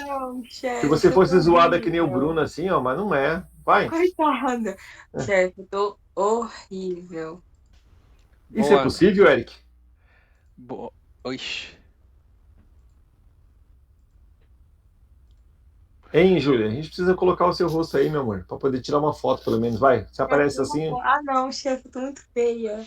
Não, Se chefe, você eu tô fosse zoada que nem o horrível. Bruno, assim, ó, mas não é. Vai. Coitada. Chefe, eu tô horrível. Isso é Boa. possível, Eric? Boa. Oxi. Hein, Júlia? A gente precisa colocar o seu rosto aí, meu amor, pra poder tirar uma foto, pelo menos. Vai. Você Chefe, aparece eu não assim. vou- Ah, não, chefe, eu tô muito feia.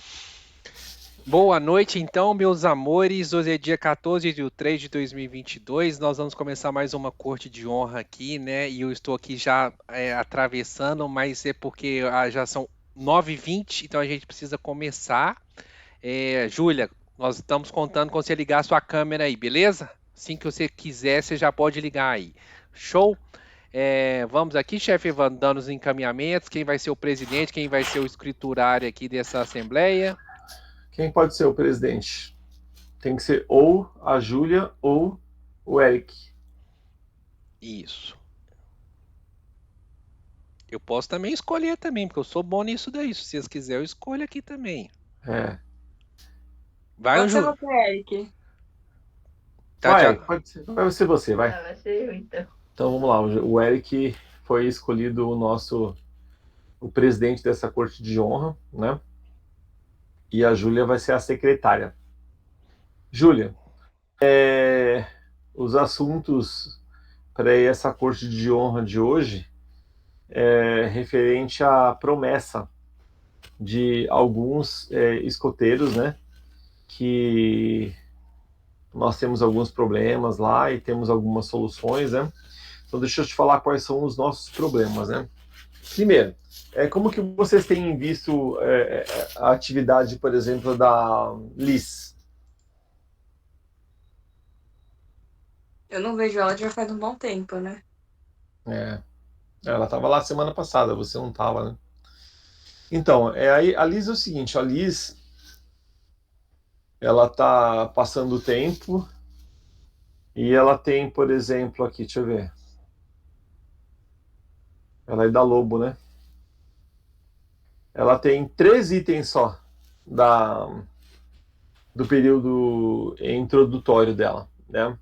Boa noite, então, meus amores. Hoje é dia 14 de 3 de 2022. Nós vamos começar mais uma corte de honra aqui, né? E eu estou aqui já atravessando, mas é porque já são 9h20, então a gente precisa começar. Júlia, nós estamos contando com você ligar a sua câmera aí, beleza? Assim que você quiser, você já pode ligar aí. Show? Vamos aqui, chefe Ivan, dando os encaminhamentos. Quem vai ser o presidente, quem vai ser o escriturário aqui dessa assembleia? Quem pode ser o presidente? Tem que ser ou a Júlia ou o Eric. Isso. Eu posso também escolher também, porque eu sou bom nisso daí. Se vocês quiserem, eu escolho aqui também. É. Vai, Pode ser Ju. você, Eric. Tá, Vai, Eric, Tiago. pode ser. Vai ser você, vai. Vai ser eu então. Então vamos lá. O Eric foi escolhido o presidente dessa corte de honra, né? E a Júlia vai ser a secretária. Júlia, os assuntos para essa corte de honra de hoje é referente à promessa de alguns escoteiros, né? Que nós temos alguns problemas lá e temos algumas soluções, né? Então deixa eu te falar quais são os nossos problemas, né? Primeiro, como que vocês têm visto a atividade, por exemplo, da Liz? Eu não vejo ela já faz um bom tempo, né? É, ela estava lá semana passada, você não estava, né? Então, aí a Liz é o seguinte, a Liz, ela tá passando o tempo e ela tem, por exemplo, aqui, deixa eu ver, ela é da Lobo, né? Ela tem 3 itens só da, do período introdutório dela, né?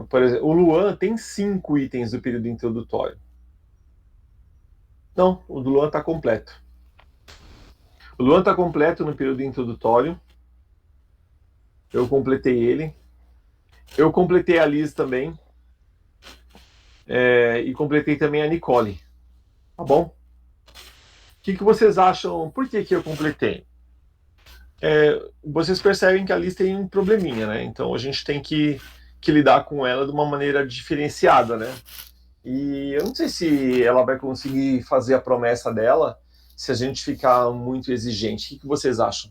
Por exemplo, o Luan tem 5 itens do período introdutório. Não, o do Luan está completo. O Luan está completo no período introdutório. Eu completei ele. Eu completei a Liz também. E completei também a Nicole. Tá bom? O que vocês acham? Por que eu completei? Vocês percebem que a Liz tem um probleminha, né? Então a gente tem que lidar com ela de uma maneira diferenciada, né? E eu não sei se ela vai conseguir fazer a promessa dela se a gente ficar muito exigente. O que vocês acham?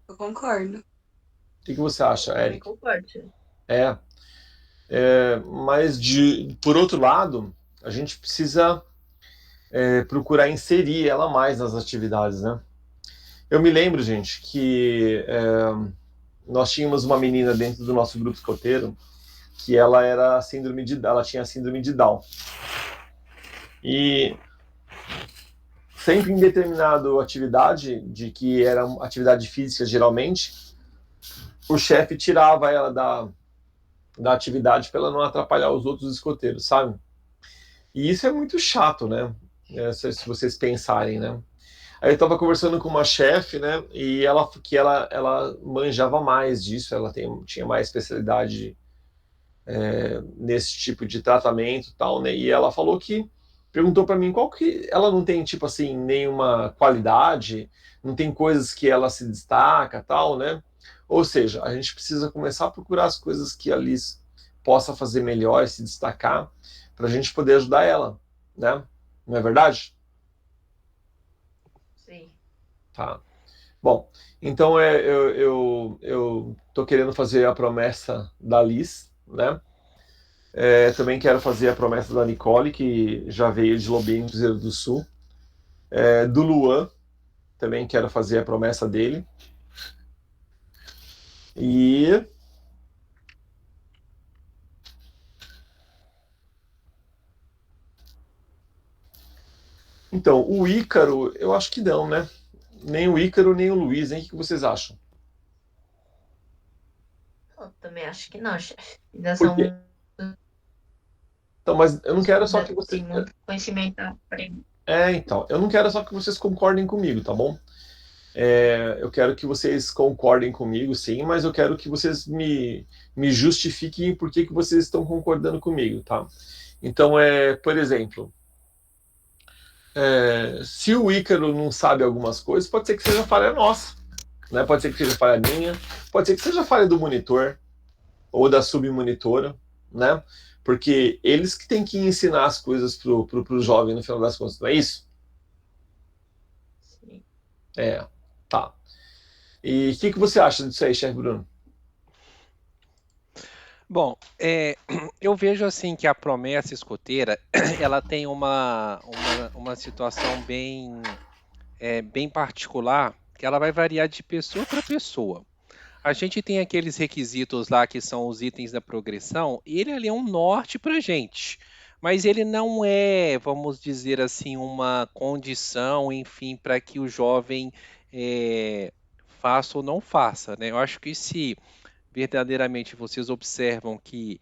Eu concordo. O que você acha, Eu também Eric? concordo. É, mas por outro lado, a gente precisa procurar inserir ela mais nas atividades, né? Eu me lembro, gente, que nós tínhamos uma menina dentro do nosso grupo escoteiro que ela tinha síndrome de Down. E sempre em determinada atividade, de que era atividade física geralmente, o chefe tirava ela da atividade para ela não atrapalhar os outros escoteiros, sabe? E isso é muito chato, né? Se vocês pensarem, né? Aí eu estava conversando com uma chefe, né? E ela manjava mais disso, tinha mais especialidade nesse tipo de tratamento, e tal, né? E ela falou que perguntou para mim qual que ela não tem tipo assim nenhuma qualidade, não tem coisas que ela se destaca, tal, né? Ou seja, a gente precisa começar a procurar as coisas que a Liz possa fazer melhor, se destacar, para a gente poder ajudar ela, né? Não é verdade? Sim. Tá. Bom, então eu tô querendo fazer a promessa da Liz, né? Também quero fazer a promessa da Nicole, que já veio de Lobinho, Cruzeiro do Sul. Do Luan, também quero fazer a promessa dele. E. Então, o Ícaro, eu acho que não, né? Nem o Ícaro, nem o Luiz, hein? O que vocês acham? também acho que não, chefe. Ainda Por quê? são. Então, mas eu não quero só Ainda que você. tem muito conhecimento a aprender. Então, eu não quero só que vocês concordem comigo, tá bom? Eu quero que vocês concordem comigo, sim, mas eu quero que vocês me justifiquem por que vocês estão concordando comigo, tá? Então, por exemplo, se o Ícaro não sabe algumas coisas, pode ser que seja falha nossa, né? Pode ser que seja falha minha, pode ser que seja falha do monitor ou da submonitora, né? Porque eles que têm que ensinar as coisas pro jovem no final das contas, não é isso? Sim. Tá. E o que você acha disso aí, chefe Bruno? Bom, eu vejo assim que a promessa escoteira, ela tem uma situação bem particular, que ela vai variar de pessoa para pessoa. A gente tem aqueles requisitos lá que são os itens da progressão, e ele ali é um norte para gente. Mas ele não é, vamos dizer assim, uma condição, enfim, para que o jovem faça ou não faça, né? Eu acho que se verdadeiramente vocês observam que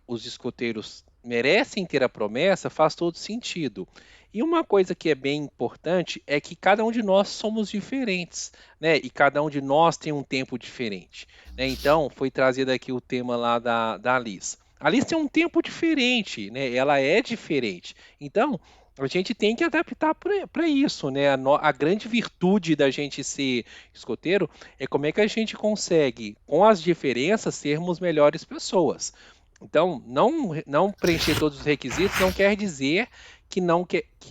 os escoteiros merecem ter a promessa, faz todo sentido. E uma coisa que é bem importante é que cada um de nós somos diferentes, né? E cada um de nós tem um tempo diferente, né? Então, foi trazido aqui o tema lá da Liz. A Liz tem um tempo diferente, né? Ela é diferente. Então, a gente tem que adaptar para isso, né? A grande virtude da gente ser escoteiro é como é que a gente consegue, com as diferenças, sermos melhores pessoas. Então, não preencher todos os requisitos não quer dizer que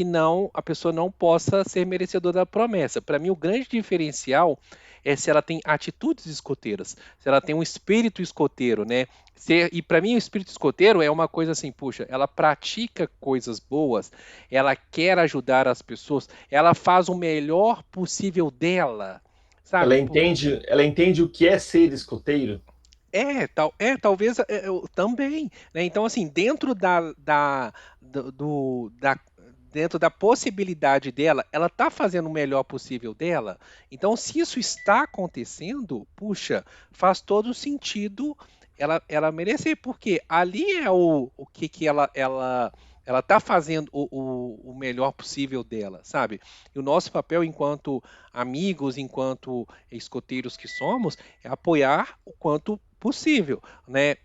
não a pessoa não possa ser merecedora da promessa. Para mim, o grande diferencial é se ela tem atitudes escoteiras, se ela tem um espírito escoteiro, né? E para mim, o espírito escoteiro é uma coisa assim, puxa, ela pratica coisas boas, ela quer ajudar as pessoas, ela faz o melhor possível dela, sabe? Ela entende o que é ser escoteiro? Talvez eu também, né? Então, assim, dentro da possibilidade dela, ela tá fazendo o melhor possível dela. Então, se isso está acontecendo, puxa, faz todo sentido ela merecer, porque ali é o que ela tá fazendo o melhor possível dela, sabe? E o nosso papel enquanto amigos, enquanto escoteiros que somos, é apoiar o quanto possível, né?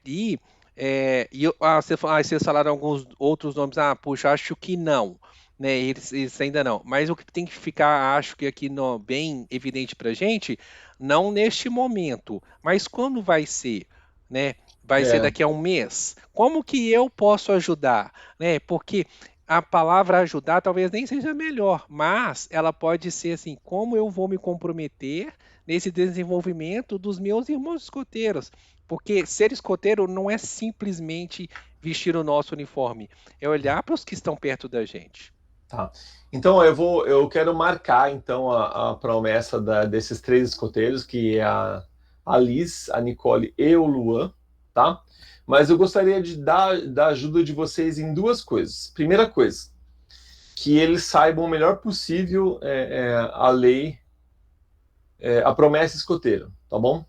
Vocês falaram alguns outros nomes, puxa, acho que não, né? Eles ainda não. Mas o que tem que ficar, acho que aqui bem evidente para gente, não neste momento, mas quando vai ser, né? Vai ser É, daqui a um mês. Como que eu posso ajudar, né? Porque a palavra ajudar talvez nem seja melhor, mas ela pode ser assim, como eu vou me comprometer nesse desenvolvimento dos meus irmãos escoteiros. Porque ser escoteiro não é simplesmente vestir o nosso uniforme, é olhar para os que estão perto da gente. tá. Então eu quero marcar então a promessa desses três escoteiros, que é a Liz, a Nicole e o Luan, tá? Mas eu gostaria de dar da ajuda de vocês em duas coisas. Primeira coisa, que eles saibam o melhor possível a lei, a promessa escoteira, tá bom?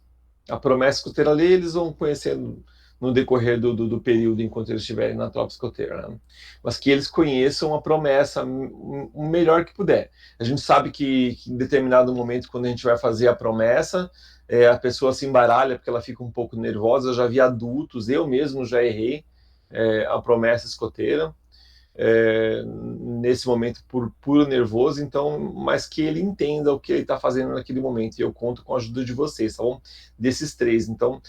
A promessa escoteira ali eles vão conhecendo no decorrer do período enquanto eles estiverem na tropa escoteira, né? Mas que eles conheçam a promessa o melhor que puder. A gente sabe que em determinado momento, quando a gente vai fazer a promessa, a pessoa se embaralha porque ela fica um pouco nervosa. Eu já vi adultos, eu mesmo já errei a promessa escoteira, nesse momento por puro nervoso, então, mas que ele entenda o que ele está fazendo naquele momento, e eu conto com a ajuda de vocês, tá bom? Desses três, então,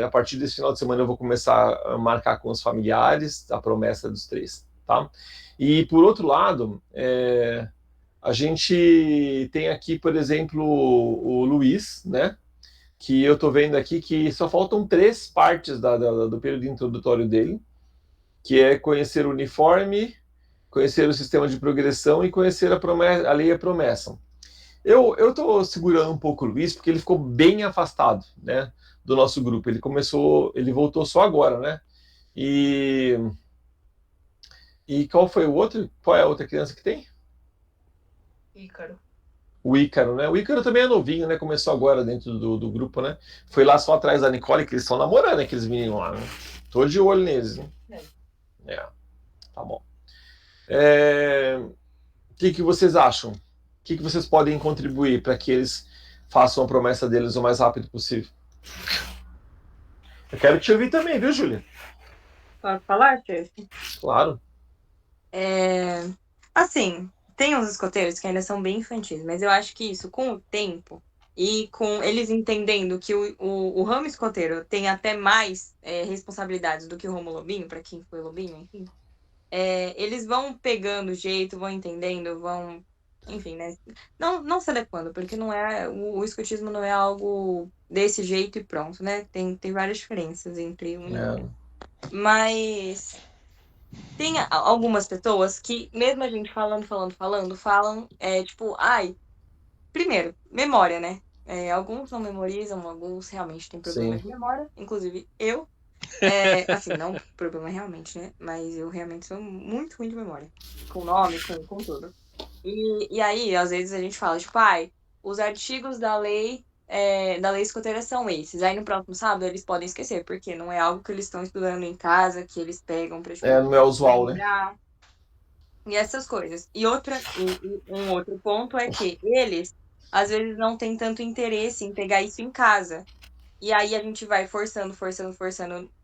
a partir desse final de semana eu vou começar a marcar com os familiares a promessa dos três, tá? E por outro lado, a gente tem aqui, por exemplo, o Luiz, né? Que eu tô vendo aqui que só faltam três partes do período introdutório dele, que é conhecer o uniforme, conhecer o sistema de progressão e conhecer a lei e a promessa. Eu estou segurando um pouco o Luiz, porque ele ficou bem afastado, né, do nosso grupo. Ele voltou só agora, né? E qual foi o outro? Qual é a outra criança que tem? Ícaro. O Ícaro, né? O Ícaro também é novinho, né? Começou agora dentro do grupo, né? Foi lá só atrás da Nicole, que eles estão namorando, aqueles meninos lá, né? Tô de olho neles, né? Tá bom. O que vocês acham? O que vocês podem contribuir para que eles façam a promessa deles o mais rápido possível? Eu quero te ouvir também, viu, Júlia? Pode falar, chefe? Claro. Assim, tem uns escoteiros que ainda são bem infantis, mas eu acho que isso, com o tempo, e com eles entendendo que o ramo escoteiro tem até mais responsabilidades do que o ramo lobinho, para quem foi lobinho, enfim, eles vão pegando o jeito, vão entendendo, vão, enfim, né? Não se adequando, porque não é o escotismo não é algo desse jeito e pronto, né? Tem várias diferenças entre um e outro. Mas tem algumas pessoas que, mesmo a gente falam, tipo, ai, primeiro, memória, né? Alguns não memorizam, alguns realmente têm problema Sim. de memória, inclusive eu. Assim, não problema realmente, né? Mas eu realmente sou muito ruim de memória. Com nome, com tudo. E aí, às vezes, a gente fala, tipo, ai, os artigos da lei escoteira são esses. Aí no próximo sábado eles podem esquecer, porque não é algo que eles estão estudando em casa, que eles pegam pra, tipo, Não é usual, né? lembrar. E essas coisas. E um outro ponto é que eles, às vezes, não têm tanto interesse em pegar isso em casa. E aí a gente vai forçando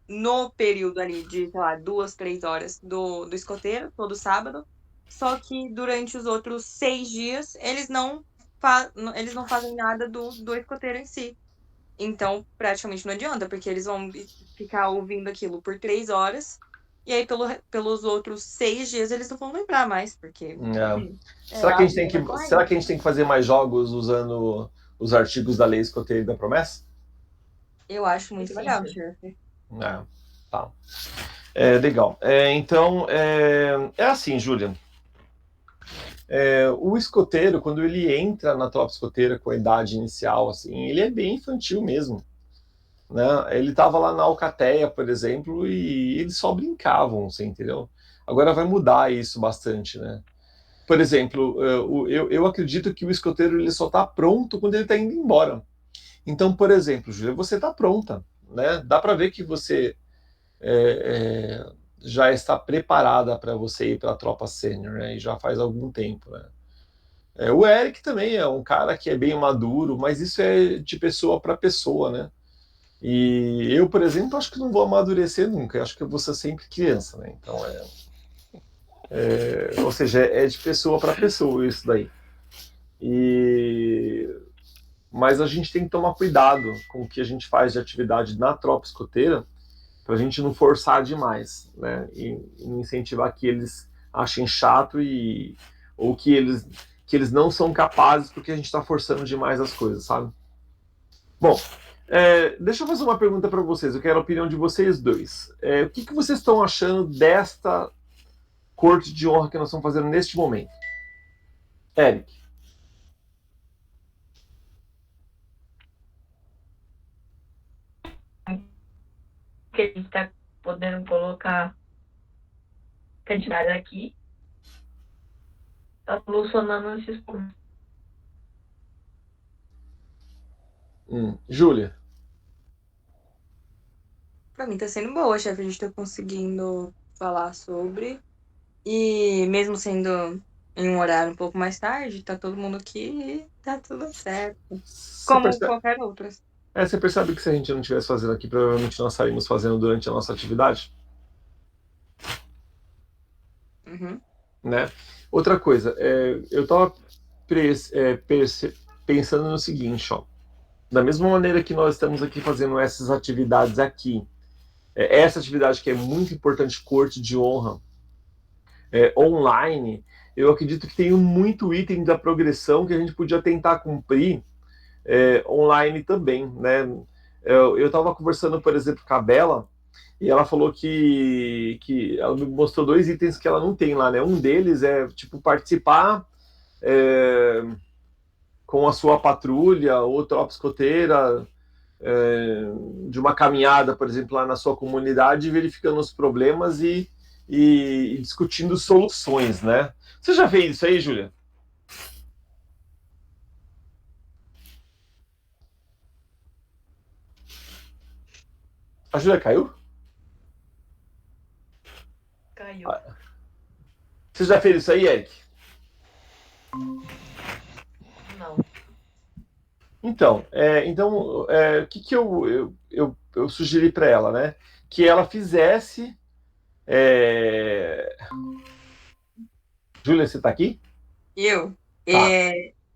no período ali de, sei lá, 2, 3 horas do escoteiro, todo sábado. Só que durante os outros 6 dias, eles não fazem nada do escoteiro em si. Então, praticamente não adianta, porque eles vão ficar ouvindo aquilo por 3 horas. E aí, pelos outros 6 dias, eles não vão lembrar mais, porque Será que a gente tem vida que, correndo. será que a gente tem que fazer mais jogos usando os artigos da lei escoteira e da promessa? Eu acho muito Sim, legal, sim. chefe. Tá. Legal. Então, é assim, Júlia. O escoteiro, quando ele entra na tropa escoteira com a idade inicial, assim, ele é bem infantil mesmo. Né? Ele estava lá na Alcateia, por exemplo, e eles só brincavam, você entendeu? Agora vai mudar isso bastante, né? Por exemplo, eu acredito que o escoteiro ele só está pronto quando ele está indo embora. Então, por exemplo, Júlia, você está pronta, né? Dá para ver que você já está preparada para você ir para a tropa sênior, né? E já faz algum tempo, né? O Eric também é um cara que é bem maduro, mas isso é de pessoa para pessoa, né? E eu, por exemplo, acho que não vou amadurecer nunca. Eu acho que eu vou ser sempre criança, né? Então ou seja, é de pessoa para pessoa isso daí. Mas a gente tem que tomar cuidado com o que a gente faz de atividade na tropa escoteira para a gente não forçar demais, né? E incentivar que eles achem chato ou que eles não são capazes porque a gente está forçando demais as coisas, sabe? Bom, deixa eu fazer uma pergunta para vocês. Eu quero a opinião de vocês dois. O que vocês estão achando desta corte de honra que nós estamos fazendo neste momento? Eric. Que a gente está podendo colocar quantidade aqui, está solucionando esses pontos. Júlia. Pra mim tá sendo boa, chefe. A gente tá conseguindo falar sobre. E mesmo sendo em um horário um pouco mais tarde, tá todo mundo aqui e tá tudo certo. Como qualquer outro. Você percebe que se a gente não estivesse fazendo aqui, provavelmente nós estaríamos fazendo durante a nossa atividade? Uhum. Né? Outra coisa, eu estava pensando no seguinte, ó. Da mesma maneira que nós estamos aqui fazendo essas atividades aqui, essa atividade que é muito importante, corte de honra, online, eu acredito que tem muito item da progressão que a gente podia tentar cumprir online também, né? Eu estava conversando, por exemplo, com a Bela, e ela falou que ela me mostrou 2 itens que ela não tem lá, né? Um deles é, tipo, participar com a sua patrulha ou tropa escoteira de uma caminhada, por exemplo, lá na sua comunidade, verificando os problemas e discutindo soluções, né? Você já fez isso aí, Júlia? A Júlia caiu? Caiu. Você já fez isso aí, Eric? Não. Então, o que eu sugeri para ela, né? Que ela fizesse. Júlia, você está aqui? Eu? Tá.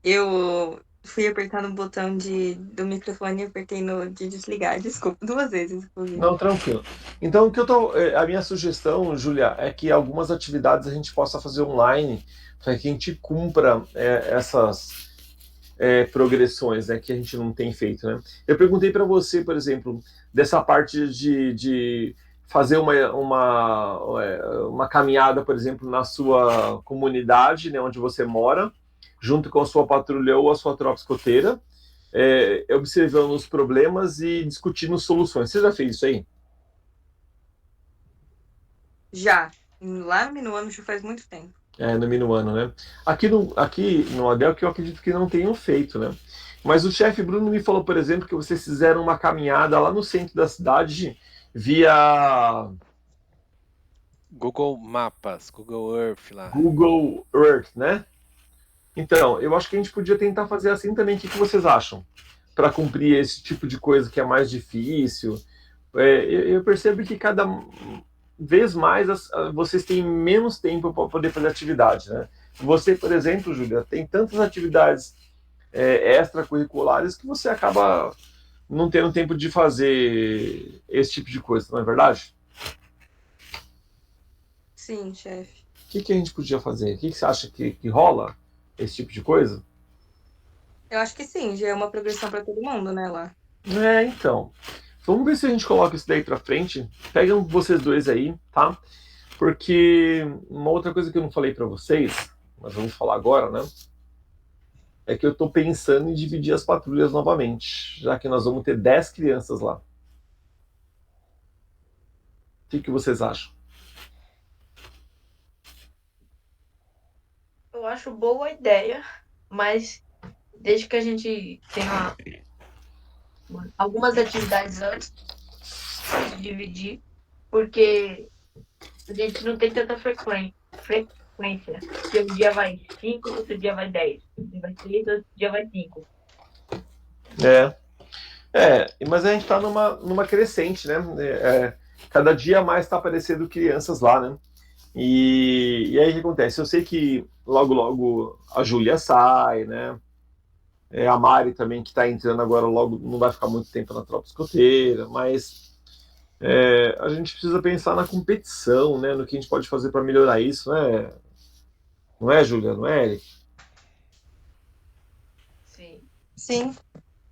Eu fui apertar no botão do microfone e apertei no de desligar. Desculpa, 2 vezes, inclusive. Não, tranquilo. Então, a minha sugestão, Júlia, é que algumas atividades a gente possa fazer online para que a gente cumpra essas progressões, né, que a gente não tem feito, né? Eu perguntei para você, por exemplo, dessa parte de fazer uma caminhada, por exemplo, na sua comunidade, né, onde você mora, junto com a sua patrulha ou a sua tropa escoteira, observando os problemas e discutindo soluções. Você já fez isso aí? Já. Lá no Minuano já faz muito tempo. No Minuano, né? Aqui no Adel, que eu acredito que não tenham feito, né? Mas o chefe Bruno me falou, por exemplo, que vocês fizeram uma caminhada lá no centro da cidade via Google Mapas, Google Earth lá. Google Earth, né? Então, eu acho que a gente podia tentar fazer assim também. O que vocês acham? Para cumprir esse tipo de coisa que é mais difícil. Eu percebo que cada vez mais vocês têm menos tempo para poder fazer atividade, né? Você, por exemplo, Júlia, tem tantas atividades extracurriculares que você acaba não tendo tempo de fazer esse tipo de coisa, não é verdade? Sim, chefe. O que a gente podia fazer? O que você acha que rola esse tipo de coisa? Eu acho que sim, já é uma progressão para todo mundo, né, lá. Então. Vamos ver se a gente coloca isso daí pra frente. Pegam vocês dois aí, tá? Porque uma outra coisa que eu não falei pra vocês, mas vamos falar agora, né? É que eu tô pensando em dividir as patrulhas novamente, já que nós vamos ter 10 crianças lá. O que vocês acham? Eu acho boa a ideia, mas desde que a gente tenha algumas atividades antes de dividir, porque a gente não tem tanta frequência. Porque um dia vai 5, outro dia vai 10. Um dia vai 3, outro dia vai 5. Mas a gente tá numa crescente, né? Cada dia mais tá aparecendo crianças lá, né? E aí o que acontece? Eu sei que logo a Júlia sai, né? A Mari também, que está entrando agora, logo não vai ficar muito tempo na tropa escoteira, mas a gente precisa pensar na competição, né? No que a gente pode fazer para melhorar isso, né? Não é, Júlia? Não é, Eric? Sim.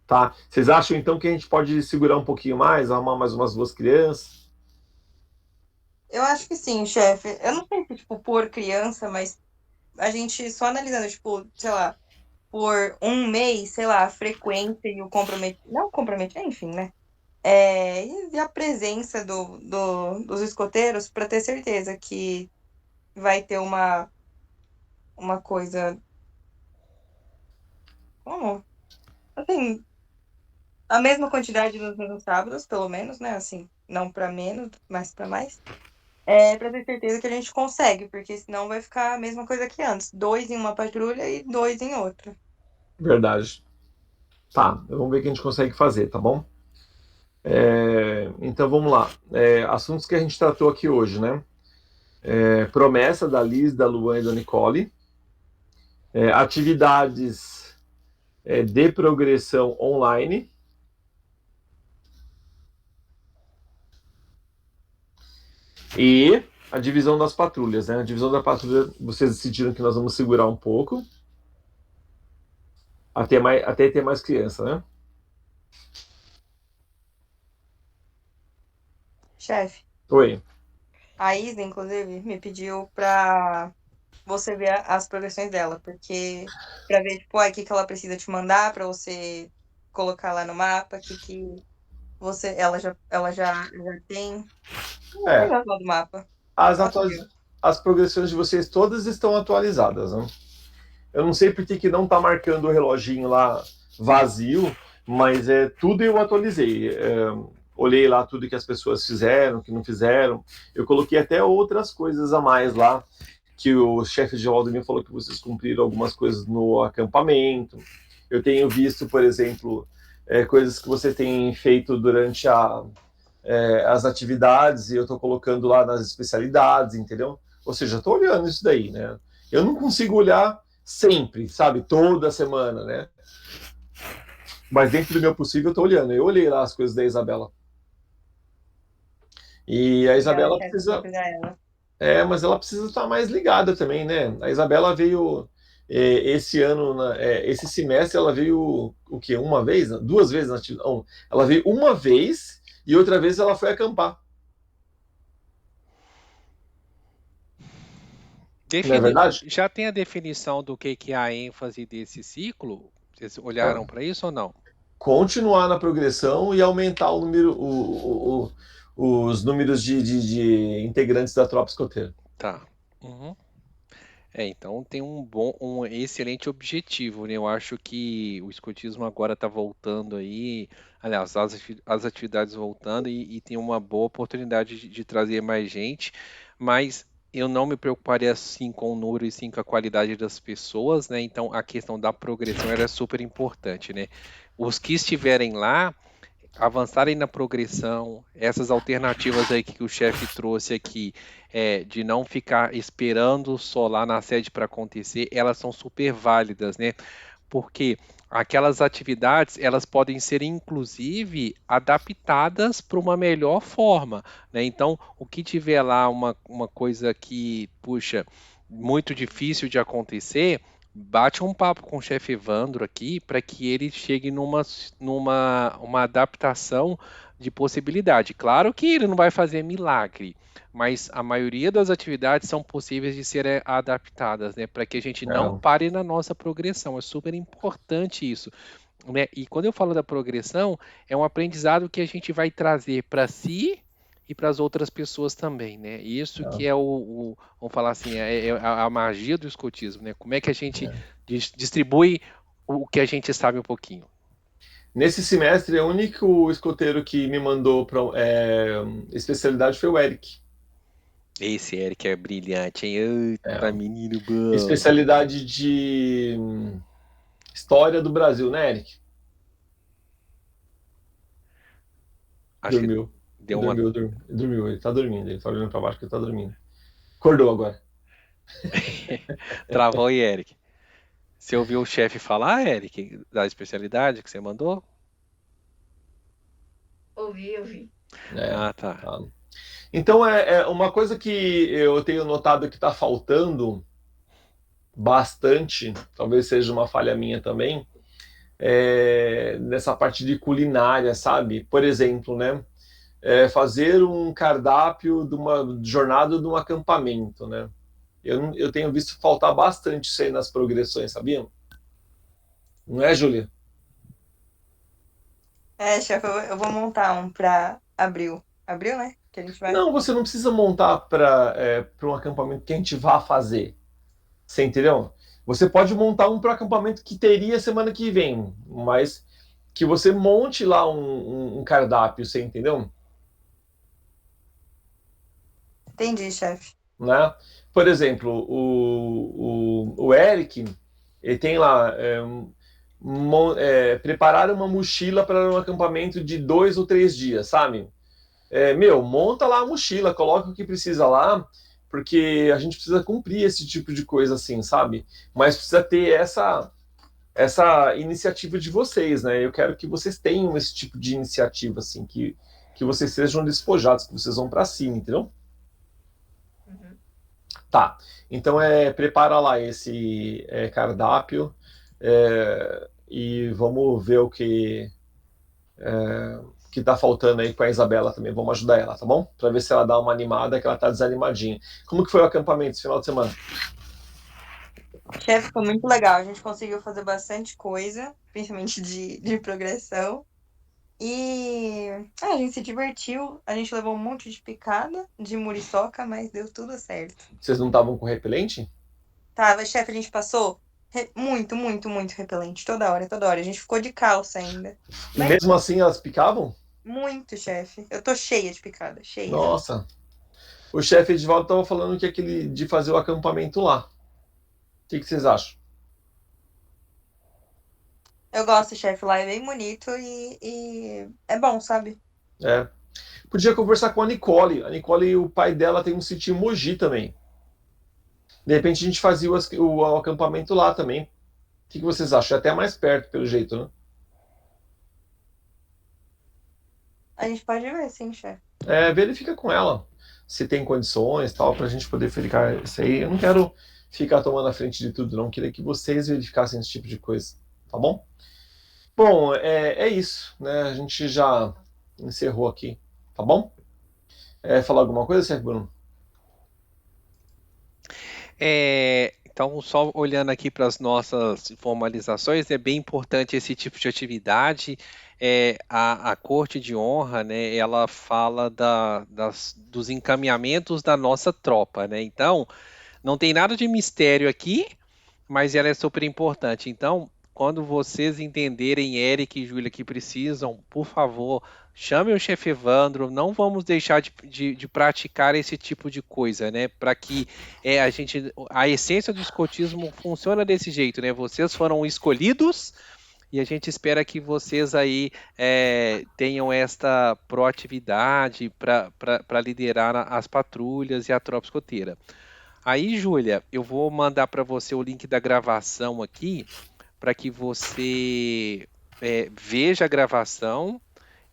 Tá. Vocês acham então que a gente pode segurar um pouquinho mais, arrumar mais umas 2 crianças? Eu acho que sim, chefe. Eu não sei se, tipo, por criança, mas a gente só analisando, tipo, sei lá, por um mês, sei lá, a frequência e o comprometimento. Não o comprometimento, enfim, né? E a presença dos escoteiros para ter certeza que vai ter uma coisa. Como? Assim, a mesma quantidade nos mesmos sábados, pelo menos, né? Assim, não para menos, mas para mais. Para ter certeza que a gente consegue, porque senão vai ficar a mesma coisa que antes. 2 em uma patrulha e 2 em outra. Verdade. Tá, vamos ver o que a gente consegue fazer, tá bom? Então vamos lá. Assuntos que a gente tratou aqui hoje, né? Promessa da Liz, da Luan e da Nicole. Atividades de progressão online. E a divisão das patrulhas, né? A divisão da patrulha, vocês decidiram que nós vamos segurar um pouco. Até ter mais criança, né? Chefe, Oi. a Isa, inclusive, me pediu pra você ver as progressões dela, porque pra ver, tipo, o que ela precisa te mandar pra você colocar lá no mapa, ela já tem. É. Lá do mapa. As progressões de vocês todas estão atualizadas, né? Eu não sei por que não está marcando o reloginho lá vazio, mas tudo eu atualizei. olhei lá tudo que as pessoas fizeram, que não fizeram. Eu coloquei até outras coisas a mais lá, que o chefe de Valdemir falou que vocês cumpriram algumas coisas no acampamento. Eu tenho visto, por exemplo, coisas que você tem feito durante as atividades, e eu estou colocando lá nas especialidades, entendeu? Ou seja, estou olhando isso daí, né? Eu não consigo olhar sempre, sabe? Toda semana, né? Mas dentro do meu possível, eu estou olhando. Eu olhei lá as coisas da Isabela. E a Isabela precisa... mas ela precisa estar mais ligada também, né? A Isabela veio esse ano, esse semestre, ela veio o quê? Uma vez? Duas vezes? Não, ela veio uma vez e outra vez ela foi acampar. Não é verdade? Já tem a definição do que é a ênfase desse ciclo? Vocês olharam para isso ou não? Continuar na progressão e aumentar o número, os números de integrantes da tropa escoteira. Tá. Uhum. Então tem um excelente objetivo, né? Eu acho que o escotismo agora está voltando aí, aliás, as atividades voltando e tem uma boa oportunidade de trazer mais gente, mas eu não me preocuparia assim com o número e sim com a qualidade das pessoas, né? Então a questão da progressão era super importante, né? Os que estiverem lá avançarem na progressão, essas alternativas aí que o chefe trouxe aqui, de não ficar esperando só lá na sede para acontecer, elas são super válidas, né? Porque aquelas atividades, elas podem ser, inclusive, adaptadas para uma melhor forma, né? Então, o que tiver lá uma coisa que, puxa, muito difícil de acontecer, bate um papo com o chefe Evandro aqui para que ele chegue numa adaptação de possibilidade. Claro que ele não vai fazer milagre, mas a maioria das atividades são possíveis de serem adaptadas, né? Para que a gente não pare na nossa progressão. É super importante isso, né? E quando eu falo da progressão, é um aprendizado que a gente vai trazer para si e para as outras pessoas também, né? Isso que é vamos falar assim, é a magia do escotismo, né? Como é que a gente distribui o que a gente sabe um pouquinho. Nesse semestre, o único escoteiro que me mandou para especialidade foi o Eric. Esse Eric é brilhante, hein? Eita, menino bom. Especialidade de história do Brasil, né, Eric? Dormiu. Dormiu. Ele tá dormindo. Ele tá olhando pra baixo que ele tá dormindo. Acordou agora. Travou aí, Eric. Você ouviu o chefe falar, Eric, da especialidade que você mandou? Ouvi. Tá. Então, uma coisa que eu tenho notado que está faltando bastante, talvez seja uma falha minha também, nessa parte de culinária, sabe? Por exemplo, né? Fazer um cardápio de uma jornada de um acampamento, né? Eu tenho visto faltar bastante isso aí nas progressões, sabiam? Não é, Júlia? Chefe, eu vou montar um para abril. Abril, né? Que a gente vai... Não, você não precisa montar para um acampamento que a gente vá fazer. Você entendeu? Você pode montar um para acampamento que teria semana que vem, mas que você monte lá um cardápio, você entendeu? Entendi, chefe. Né? Por exemplo, o Eric, ele tem lá preparar uma mochila para um acampamento de 2 ou 3 dias, sabe? Monta lá a mochila, coloca o que precisa lá, porque a gente precisa cumprir esse tipo de coisa assim, sabe? Mas precisa ter essa iniciativa de vocês, né? Eu quero que vocês tenham esse tipo de iniciativa, assim, que vocês sejam despojados, que vocês vão para cima, entendeu? Uhum. Tá, então prepara lá esse cardápio e vamos ver o que tá faltando aí com a Isabela também. Vamos ajudar ela, tá bom? Para ver se ela dá uma animada, que ela tá desanimadinha. Como que foi o acampamento esse final de semana? Chefe, ficou muito legal. A gente conseguiu fazer bastante coisa, principalmente de progressão. E a gente se divertiu. A gente levou um monte de picada de muriçoca, mas deu tudo certo. Vocês não estavam com repelente? Tava, chefe, a gente passou muito, muito, muito repelente. Toda hora. A gente ficou de calça ainda. E mesmo assim elas picavam? Muito, chefe. Eu tô cheia de picada, cheia. Nossa. O chefe Edivaldo estava falando que aquele de fazer o acampamento lá. O que vocês acham? Eu gosto, chefe, lá é bem bonito e é bom, sabe? É. Podia conversar com a Nicole. A Nicole, o pai dela tem um sítio em Mogi também. De repente a gente fazia o acampamento lá também. O que vocês acham? É até mais perto, pelo jeito, né? A gente pode ver, sim, chefe. Verifica com ela se tem condições, tal, pra gente poder verificar isso aí. Eu não quero ficar tomando a frente de tudo, não. Eu queria que vocês verificassem esse tipo de coisa, tá bom? Bom, é isso, né? A gente já encerrou aqui, tá bom? Falar alguma coisa, chefe Bruno? Então, só olhando aqui para as nossas formalizações, é bem importante esse tipo de atividade. A corte de honra, né, ela fala dos encaminhamentos da nossa tropa, né? Então, não tem nada de mistério aqui, mas ela é super importante. Então, quando vocês entenderem, Eric e Júlia, que precisam, por favor, chame o chefe Evandro. Não vamos deixar de praticar esse tipo de coisa, né? Para que a essência do escotismo funciona desse jeito, né? Vocês foram escolhidos e a gente espera que vocês aí tenham esta proatividade para liderar as patrulhas e a tropa escoteira. Aí, Júlia, eu vou mandar para você o link da gravação aqui, para que você veja a gravação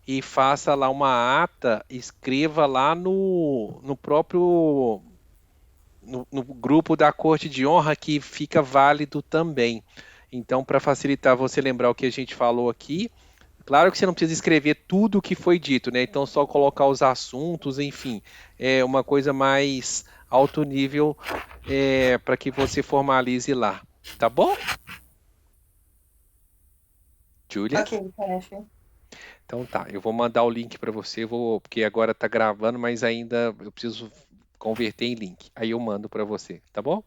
e faça lá uma ata, escreva lá no próprio no grupo da Corte de Honra, que fica válido também. Então, para facilitar você lembrar o que a gente falou aqui, claro que você não precisa escrever tudo o que foi dito, né? Então, só colocar os assuntos, enfim, é uma coisa mais alto nível para que você formalize lá. Tá bom? Júlia? Ok, chefe. Então tá, eu vou mandar o link para você, porque agora tá gravando, mas ainda eu preciso converter em link. Aí eu mando para você, tá bom?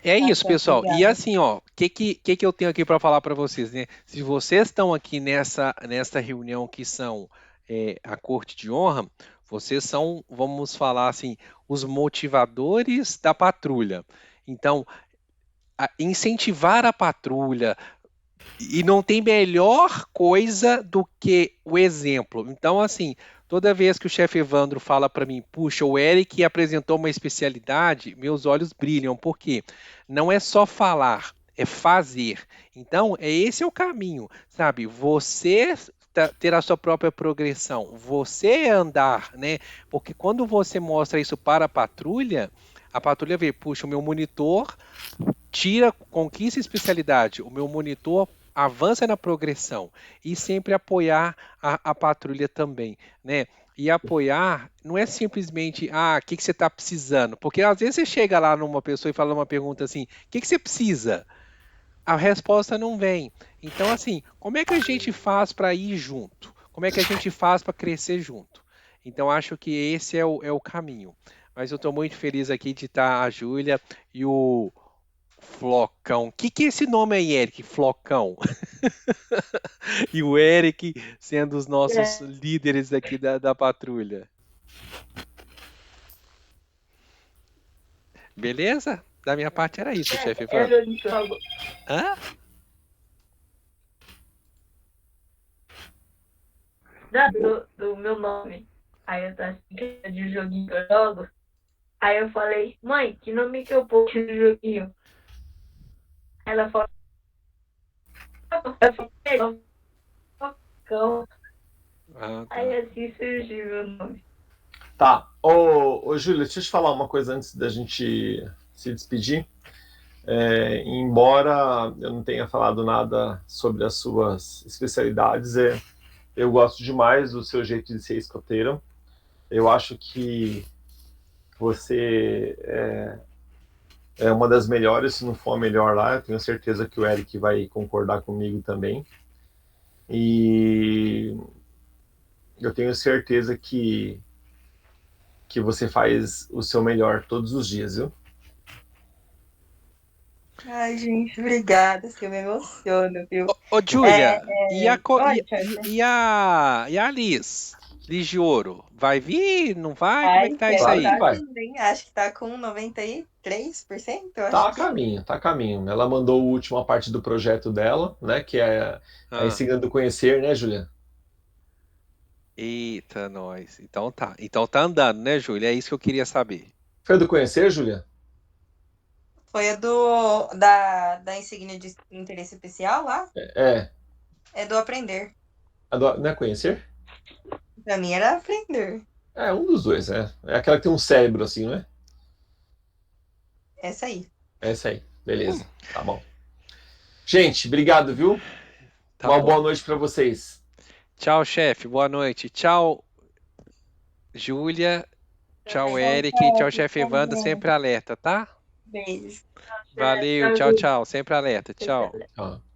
É isso, chefe, pessoal. E obrigada. assim, ó, o que eu tenho aqui para falar para vocês, né? Se vocês estão aqui nessa reunião que são a Corte de Honra, vocês são, vamos falar assim, os motivadores da patrulha. Então, incentivar a patrulha, e não tem melhor coisa do que o exemplo. Então, assim, toda vez que o chefe Evandro fala para mim, puxa, o Eric apresentou uma especialidade, meus olhos brilham. Por quê? Não é só falar, é fazer. Então, esse é o caminho, sabe? Você ter a sua própria progressão, você andar, né? Porque quando você mostra isso para a patrulha vê, puxa, o meu monitor conquista especialidade, o meu monitor avança na progressão e sempre apoiar a patrulha também, né? E apoiar não é simplesmente, o que você está precisando? Porque às vezes você chega lá numa pessoa e fala uma pergunta assim, o que você precisa? A resposta não vem. Então, assim, como é que a gente faz para ir junto? Como é que a gente faz para crescer junto? Então, acho que esse é o caminho. Mas eu estou muito feliz aqui de estar a Júlia e o Flocão. O que é esse nome aí, Eric? Flocão. E o Eric sendo os nossos líderes aqui da patrulha. Beleza? Da minha parte era isso, chefe Evandro. Hã? Do meu nome. Aí eu tava assim, de joguinho que eu jogo. Aí eu falei, mãe, que nome que eu pôr no joguinho? Ela falou, Falcão. Tá. Aí assim surgiu meu nome. Tá. Ô Júlia, deixa eu te falar uma coisa antes da gente se despedir. Embora eu não tenha falado nada sobre as suas especialidades, eu gosto demais do seu jeito de ser escoteiro. Eu acho que você é uma das melhores, se não for a melhor lá. Eu tenho certeza que o Eric vai concordar comigo também. E eu tenho certeza que você faz o seu melhor todos os dias, viu? Ai, gente, obrigada. Assim, eu me emociono, viu? Ô, Júlia, Oi, Chester. e a Liz? Liz de Ouro, vai vir? Não vai? Como é Ai, que tá isso quero Claro que aí? tá vai. vindo, hein? Acho que tá com 93%, eu Tá acho a que. caminho, tá a caminho. Ela mandou a última parte do projeto dela, né? Que é a Ah, Ensinando a Conhecer, né, Julia? eita, nós. Então tá. Então tá andando, né, Júlia? É isso que eu queria saber. Foi do Conhecer, Julia? Foi a da insígnia de interesse especial lá. É. É do aprender. Não é Conhecer? Pra mim era aprender. É, um dos dois, é. É aquela que tem um cérebro assim, não é? Essa aí. É essa aí. Beleza. Tá bom. Gente, obrigado, viu? Tá Uma boa bom. noite para vocês. Tchau, chefe. Boa noite. Tchau, Júlia. Tchau, Tchau, Eric. Tchau, chefe. chefe Evandro. Sempre alerta, tá? Beijo. Valeu. Tchau, Tchau, gente. tchau. Sempre alerta. Tchau. Tchau.